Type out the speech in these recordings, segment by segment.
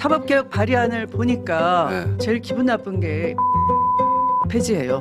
사법개혁 발의안을 보니까 네. 제일 기분 나쁜 게 폐지예요.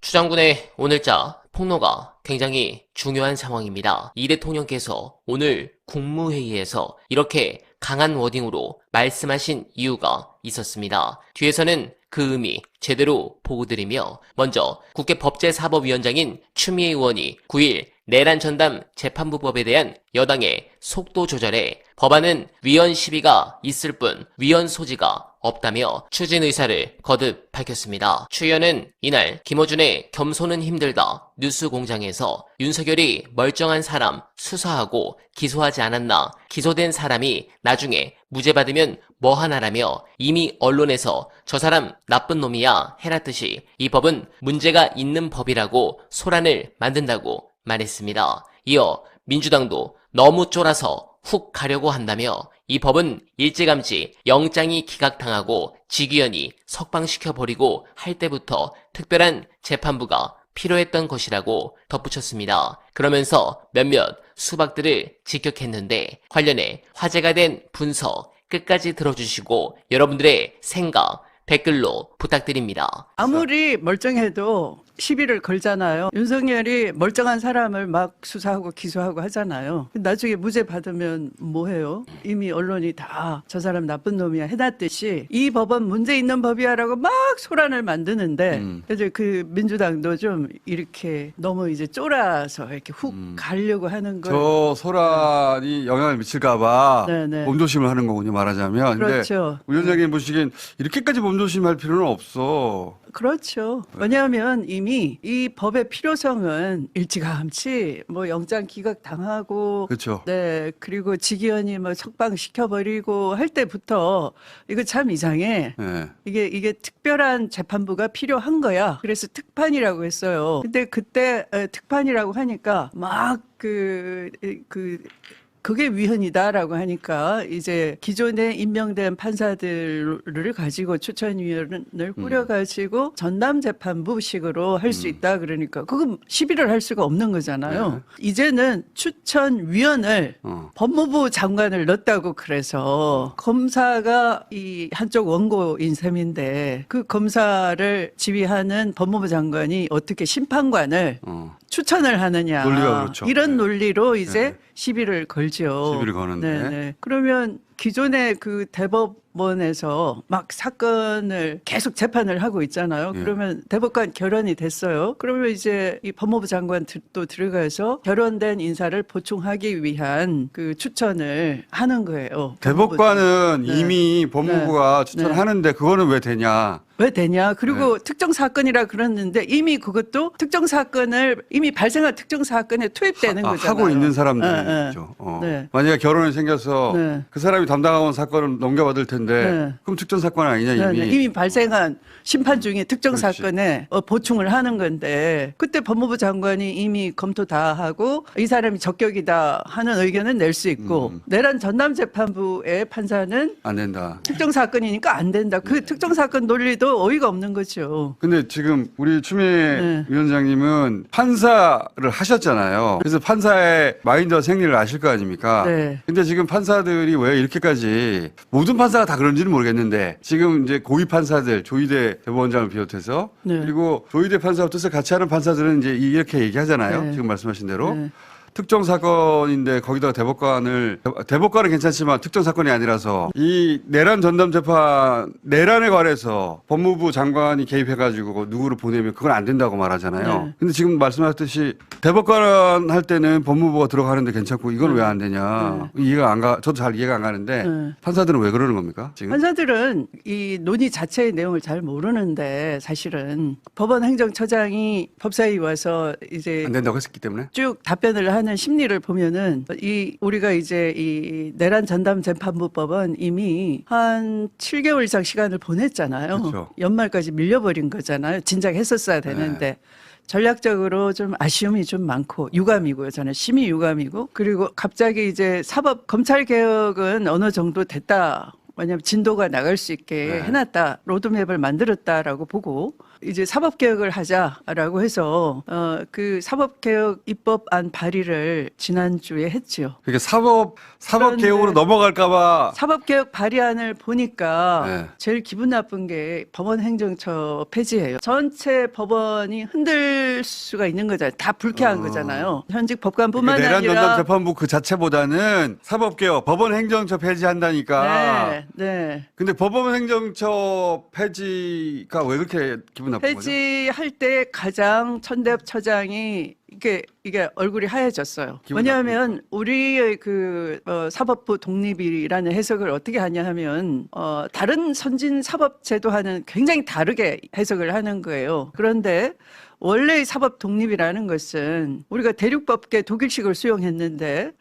추장군의 오늘자 폭로가 굉장히 중요한 상황입니다. 이 대통령께서 오늘 국무회의에서 이렇게 강한 워딩으로 말씀하신 이유가 있었습니다. 뒤에서는 그 의미 제대로 보고드리며 먼저 국회 법제사법위원장인 추미애 의원이 9일 내란 전담 재판부법에 대한 여당의 속도 조절에 법안은 위헌 시비가 있을 뿐 위헌 소지가 없다며 추진 의사를 거듭 밝혔습니다. 추 의원은 이날 김어준의 겸손은 힘들다 뉴스공장에서 윤석열이 멀쩡한 사람 수사하고 기소하지 않았나, 기소된 사람이 나중에 무죄 받으면 뭐 하나라며 이미 언론에서 저 사람 나쁜 놈이야 해놨듯이 이 법은 문제가 있는 법이라고 소란을 만든다고 말했습니다. 이어 민주당도 너무 쫄아서 훅 가려고 한다며 이 법은 일찌감치 영장이 기각당하고 직위원이 석방시켜버리고 할 때부터 특별한 재판부가 필요했던 것이라고 덧붙였습니다. 그러면서 몇몇 수박들을 직격했는데 관련해 화제가 된 분석 끝까지 들어주시고 여러분들의 생각 댓글로 부탁드립니다. 아무리 멀쩡해도 시비를 걸잖아요. 윤석열이 멀쩡한 사람을 막 수사하고 기소하고 하잖아요. 나중에 무죄 받으면 뭐해요? 이미 언론이 다 저 사람 나쁜 놈이야 해놨듯이 이 법은 문제 있는 법이야라고 막 소란을 만드는데 이제 그 민주당도 좀 이렇게 너무 이제 쫄아서 이렇게 훅 가려고 하는 걸. 저 소란이 영향을 미칠까봐 네네. 몸조심을 하는 거군요, 말하자면. 그렇죠. 근데 위원장님 보시기엔 이렇게까지 몸조심할 필요는 없어. 그렇죠. 왜냐하면 이미 이 법의 필요성은 일찌감치 뭐 영장 기각 당하고, 그렇죠. 네, 그리고 직위원이 뭐 석방시켜버리고 할 때부터 이거 참 이상해. 네. 이게 특별한 재판부가 필요한 거야. 그래서 특판이라고 했어요. 근데 그때 특판이라고 하니까 막 그게 위헌이다라고 하니까 이제 기존에 임명된 판사들을 가지고 추천위원을 꾸려가지고 전담재판부식으로 할 수 있다 그러니까 그건 시비를 할 수가 없는 거잖아요. 이제는 추천위원을 법무부 장관을 넣었다고 그래서 검사가 이 한쪽 원고인 셈인데 그 검사를 지휘하는 법무부 장관이 어떻게 심판관을 추천을 하느냐. 논리가 그렇죠. 이런 네. 논리로 이제 네. 시비를 걸죠. 시비를 거는데. 네네. 그러면 기존의 그 대법원에서 막 사건을 계속 재판을 하고 있잖아요. 예. 그러면 대법관 결원이 됐어요. 그러면 이제 이 법무부 장관 또 들어가서 결원된 인사를 보충하기 위한 그 추천을 하는 거예요. 대법관은 네. 이미 법무부가 추천하는데 그거는 왜 되냐? 왜 되냐? 그리고 특정 사건이라 그랬는데 이미 그것도 특정 사건을 이미 발생한 특정 사건에 투입되는 거잖아요. 하고 있는 사람들이죠. 네. 만약에 결혼이 생겨서 네. 그 사람이 담당하는 사건을 넘겨받을 텐데 네. 그럼 특정 사건 아니냐 이미. 이미 발생한 심판 중에 특정 그렇지. 사건에 보충을 하는 건데 그때 법무부 장관이 이미 검토 다 하고 이 사람이 적격이다 하는 의견은 낼 수 있고 내란 전담재판부의 판사는 안 된다. 특정 사건이니까 안 된다. 그 특정 사건 논리도 어이가 없는 거죠. 근데 지금 우리 추미애 네. 위원장님은 판사를 하셨잖아요. 그래서 판사의 마인드와 생리를 아실 거 아닙니까? 네. 근데 지금 판사들이 왜 이렇게까지 모든 판사가 다 그런지는 모르겠는데 지금 이제 고위 판사들 조희대 대법원장을 비롯해서 네. 그리고 조희대 판사와 뜻을 같이 하는 판사들은 이제 이렇게 얘기하잖아요. 네. 지금 말씀하신 대로. 네. 특정 사건인데 거기다가 대법관은 괜찮지만 특정 사건이 아니라서 이 내란 전담 재판 내란에 관해서 법무부 장관이 개입해가지고 누구를 보내면 그건 안 된다고 말하잖아요. 네. 근데 지금 말씀하셨듯이 대법관 할 때는 법무부가 들어가는데 괜찮고 이건 왜 안 되냐 이해가 안 가. 저도 잘 이해가 안 가는데 판사들은 왜 그러는 겁니까? 지금 판사들은 이 논의 자체의 내용을 잘 모르는데 사실은 법원 행정처장이 법사위 와서 이제 안 된다고 했었기 때문에. 쭉 답변을 하는 심리를 보면은 우리가 이제 이 내란 전담 재판부법은 이미 한 7개월 이상 시간을 보냈잖아요. 그렇죠. 연말까지 밀려버린 거잖아요. 진작 했었어야 되는데. 전략적으로 좀 아쉬움이 좀 많고 유감이고요. 저는 심히 유감이고 그리고 갑자기 이제 사법 검찰 개혁은 어느 정도 됐다. 왜냐하면 진도가 나갈 수 있게 해놨다. 로드맵을 만들었다라고 보고 이제 사법개혁을 하자라고 해서 그 사법개혁 입법안 발의를 지난주에 했지요. 그러니까 사법 개혁으로 그런데 넘어갈까봐. 사법개혁 발의안을 보니까 네. 제일 기분 나쁜 게 법원 행정처 폐지예요. 전체 법원이 흔들 수가 있는 거잖아요. 다 불쾌한 거잖아요. 현직 법관뿐만 내란 아니라 전담 재판부 그 자체보다는 사법 개혁, 법원 행정처 폐지한다니까. 네, 네. 근데 법원 행정처 폐지가 왜 그렇게 기분 나쁜 거죠? 폐지할 때 가장 천대엽 처장이 이게 얼굴이 하얘졌어요. 기분 왜냐하면 우리의 그 사법부 독립이라는 해석을 어떻게 하냐 하면 다른 선진 사법 제도와는 굉장히 다르게 해석을 하는 거예요. 그런데 원래의 사법 독립이라는 것은 우리가 대륙법계 독일식을 수용했는데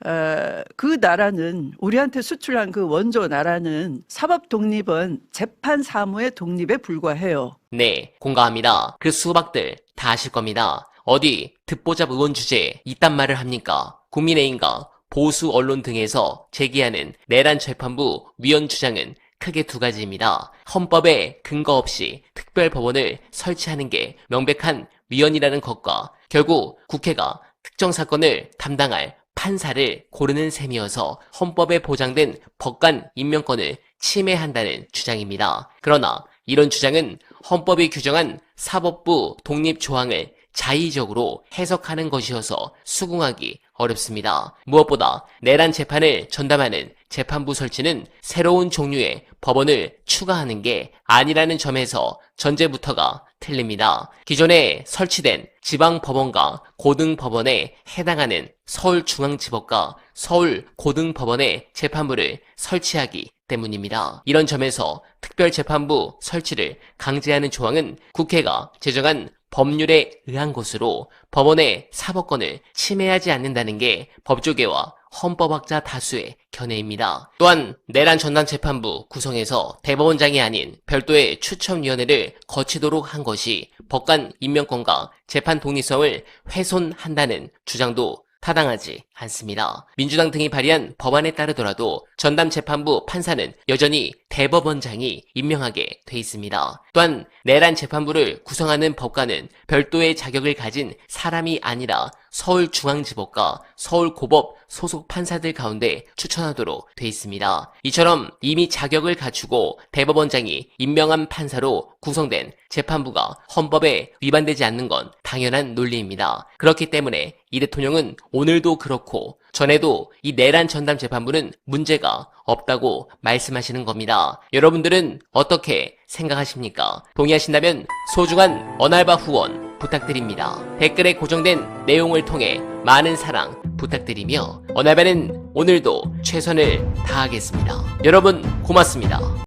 그 나라는 우리한테 수출한 그 원조 나라는 사법 독립은 재판 사무의 독립에 불과해요. 네, 공감합니다. 그 수박들 다 아실 겁니다. 어디 듣보잡 의원 주제에 이딴 말을 합니까? 국민의힘과 보수 언론 등에서 제기하는 내란 재판부 위원 주장은 크게 두 가지입니다. 헌법에 근거 없이 특별법원을 설치하는 게 명백한 위헌이라는 것과 결국 국회가 특정 사건을 담당할 판사를 고르는 셈이어서 헌법에 보장된 법관 임명권을 침해한다는 주장입니다. 그러나 이런 주장은 헌법이 규정한 사법부 독립 조항을 자의적으로 해석하는 것이어서 수긍하기 어렵습니다. 무엇보다 내란 재판을 전담하는 재판부 설치는 새로운 종류의 법원을 추가하는 게 아니라는 점에서 전제부터가 틀립니다. 기존에 설치된 지방법원과 고등법원에 해당하는 서울중앙지법과 서울고등법원의 재판부를 설치하기 때문입니다. 이런 점에서 특별재판부 설치를 강제하는 조항은 국회가 제정한 법률에 의한 것으로 법원의 사법권을 침해하지 않는다는 게 법조계와 헌법학자 다수의 견해입니다. 또한 내란 전담재판부 구성에서 대법원장이 아닌 별도의 추천위원회를 거치도록 한 것이 법관 임명권과 재판 독립성을 훼손한다는 주장도 타당하지 않습니다. 민주당 등이 발의한 법안에 따르더라도 전담재판부 판사는 여전히 대법원장이 임명하게 돼 있습니다. 또한 내란 재판부를 구성하는 법관은 별도의 자격을 가진 사람이 아니라 서울중앙지법과 서울고법 소속 판사들 가운데 추천하도록 돼 있습니다. 이처럼 이미 자격을 갖추고 대법원장이 임명한 판사로 구성된 재판부가 헌법에 위반되지 않는 건 당연한 논리입니다. 그렇기 때문에 이 대통령은 오늘도 그렇고 전에도 이 내란 전담 재판부는 문제가 없다고 말씀하시는 겁니다. 여러분들은 어떻게 생각하십니까? 동의하신다면 소중한 언알바 후원 부탁드립니다. 댓글에 고정된 내용을 통해 많은 사랑 부탁드리며 언알바는 오늘도 최선을 다하겠습니다. 여러분 고맙습니다.